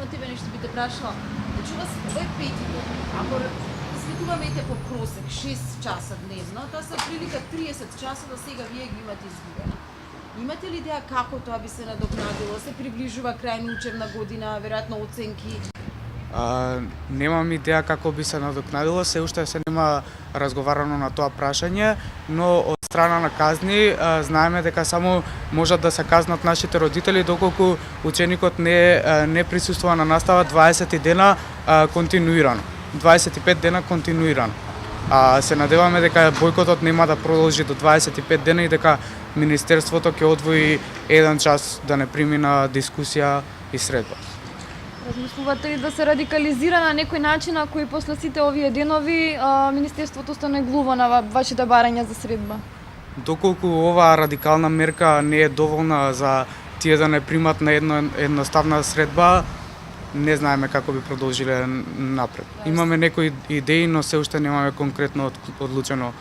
само тебе нешто би те прашала. Значи, овој пети ден, ако светуваме по просек 6 часа дневно, тоа се отприлика 30 часа до сега вие ги имате изгубено. Имате ли идеја како тоа би се надокнадило? Се приближува крај на учебна година, веројатно оценки. Немам идеја како би се надокнадило, се уште се нема разговарано на тоа прашање, но од страна на казни знаеме дека само можат да се казнат нашите родители доколку ученикот не присуствува на настава 20 дена континуирано. 25 дена континуирано. Се надеваме дека бојкотот нема да продолжи до 25 дена и дека Министерството ќе одвои 1 час да не примина дискусија и средба. Размислувате ли да се радикализира на некој начин ако и после сите овие денови Министерството стане глува на вашите барања за средба? Доколку оваа радикална мерка не е доволна за тие да не примат на едноставна средба, не знаеме како би продолжиле напред. Имаме некои идеи, но се уште немаме конкретно одлучено